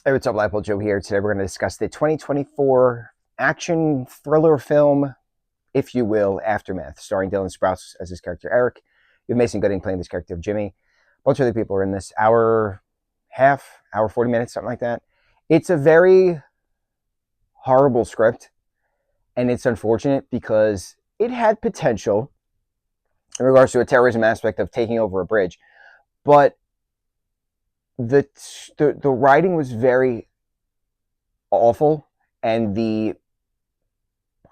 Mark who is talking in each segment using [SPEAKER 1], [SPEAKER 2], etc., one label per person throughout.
[SPEAKER 1] Hey, what's up, lightboltjoe here. Today we're going to discuss the 2024 action thriller film, if you will, Aftermath, starring Dylan Sprouse as his character Eric. You have Mason Gooding playing this character of Jimmy. A bunch of other people are in this. Hour 40 minutes, something like that. It's a very horrible script, and it's unfortunate because it had potential in regards to a terrorism aspect of taking over a bridge, but the writing was very awful, and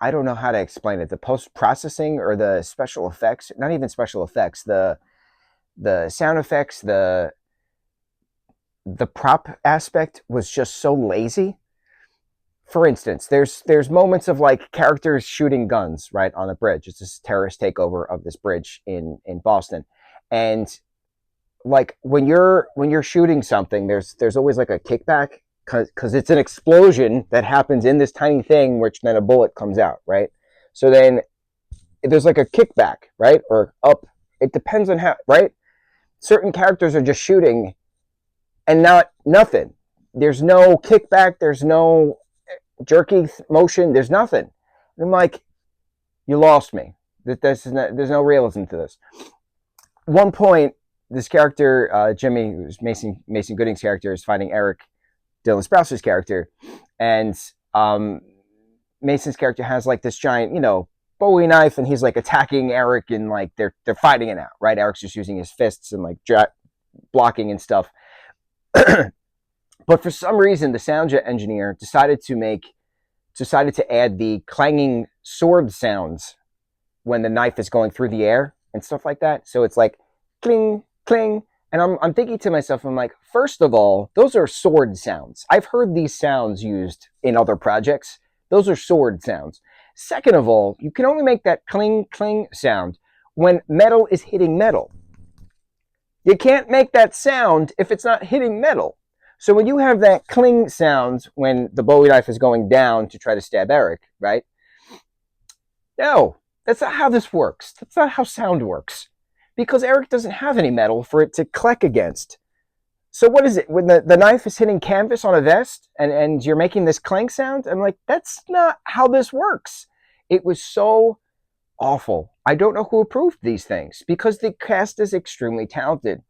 [SPEAKER 1] I don't know how to explain it. The post-processing or the special effects, not even special effects, the sound effects, the prop aspect was just so lazy. For instance, there's moments of like characters shooting guns right on the bridge. It's this terrorist takeover of this bridge in Boston, and like when you're shooting something, there's always like a kickback because it's an explosion that happens in this tiny thing, which then a bullet comes out, right? So then there's like a kickback, right? Or up. It depends on how, right? Certain characters are just shooting and nothing. There's no kickback. There's no jerky motion. There's nothing. And I'm like, you lost me. There's no realism to this. One point, this character, Jimmy, who's Mason Gooding's character, is fighting Eric, Dylan Sprouse's character, and Mason's character has like this giant, Bowie knife, and he's like attacking Eric, and like they're fighting it out, right? Eric's just using his fists and like blocking and stuff. But for some reason, the sound engineer decided to add the clanging sword sounds when the knife is going through the air and stuff like that. So it's like cling, cling. And I'm thinking to myself, I'm like, first of all, those are sword sounds. I've heard these sounds used in other projects. Those are sword sounds. Second of all, you can only make that cling, cling sound when metal is hitting metal. You can't make that sound if it's not hitting metal. So when you have that cling sound when the Bowie knife is going down to try to stab Eric, right? No, that's not how this works. That's not how sound works. Because Eric doesn't have any metal for it to click against. So what is it? When the knife is hitting canvas on a vest and you're making this clank sound? I'm like, that's not how this works. It was so awful. I don't know who approved these things because the cast is extremely talented.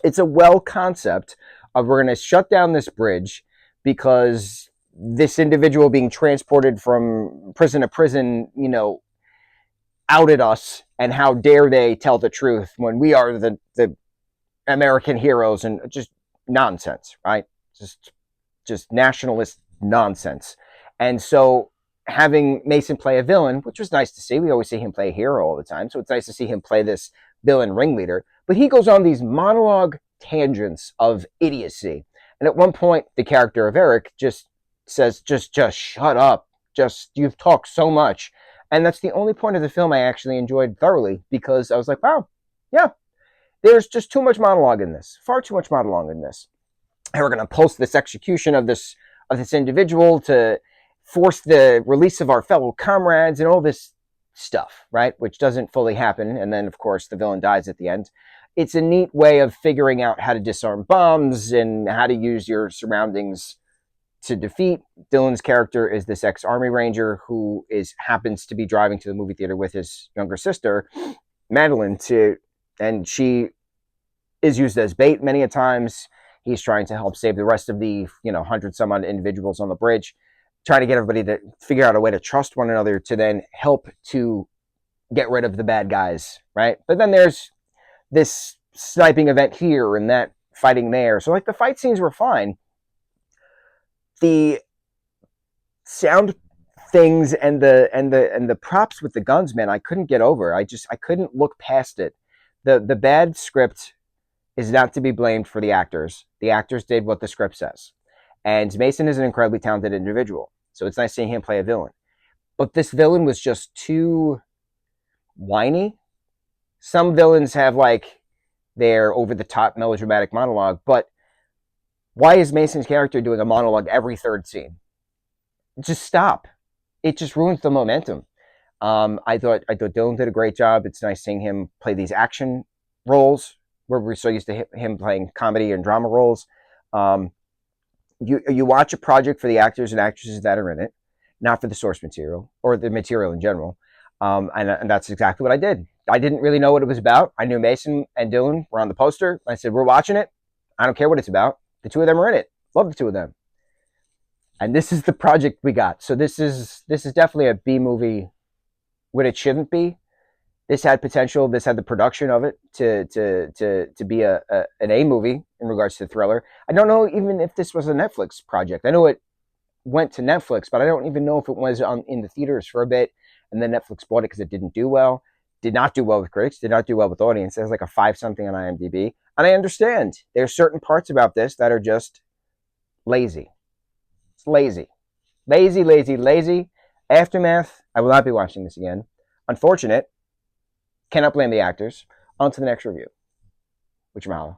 [SPEAKER 1] It's a well concept of we're going to shut down this bridge because this individual being transported from prison to prison, outed us, and how dare they tell the truth when we are the American heroes, and just nonsense, right? Just nationalist nonsense. And so having Mason play a villain, which was nice to see. We always see him play a hero all the time, so it's nice to see him play this villain ringleader. But he goes on these monologue tangents of idiocy. And at one point, the character of Eric just says, just shut up. You've talked so much. And that's the only point of the film I actually enjoyed thoroughly, because I was like, wow, yeah, there's just too much monologue in this. Far too much monologue in this. And we're going to post this execution of this individual to force the release of our fellow comrades and all this stuff, right? Which doesn't fully happen. And then, of course, the villain dies at the end. It's a neat way of figuring out how to disarm bombs and how to use your surroundings to defeat. Dylan's character is this ex-Army Ranger who happens to be driving to the movie theater with his younger sister, Madeline, and she is used as bait many a times. He's trying to help save the rest of the 100 some odd individuals on the bridge, trying to get everybody to figure out a way to trust one another to then help to get rid of the bad guys, right? But then there's this sniping event here and that fighting there. So like the fight scenes were fine. The sound things and the props with the guns, man, I couldn't get over. I couldn't look past it. The bad script is not to be blamed for the actors. The actors did what the script says. And Mason is an incredibly talented individual. So it's nice seeing him play a villain. But this villain was just too whiny. Some villains have like their over-the-top melodramatic monologue, but why is Mason's character doing a monologue every third scene? Just stop. It just ruins the momentum. I thought Dylan did a great job. It's nice seeing him play these action roles where we're so used to him playing comedy and drama roles. you watch a project for the actors and actresses that are in it, not for the source material or the material in general. And that's exactly what I did. I didn't really know what it was about. I knew Mason and Dylan were on the poster. I said, we're watching it. I don't care what it's about. The two of them are in it. Love the two of them. And this is the project we got. So this is definitely a B movie what it shouldn't be. This had potential. This had the production of it to be an A movie in regards to thriller. I don't know even if this was a Netflix project. I know it went to Netflix, but I don't even know if it was in the theaters for a bit, and then Netflix bought it because it didn't do well. Did not do well with critics. Did not do well with audience. It has like a 5 something on IMDb, and I understand there's certain parts about this that are just lazy. It's lazy, lazy, lazy, lazy. Aftermath. I will not be watching this again. Unfortunate. Cannot blame the actors. On to the next review. Which mahalo.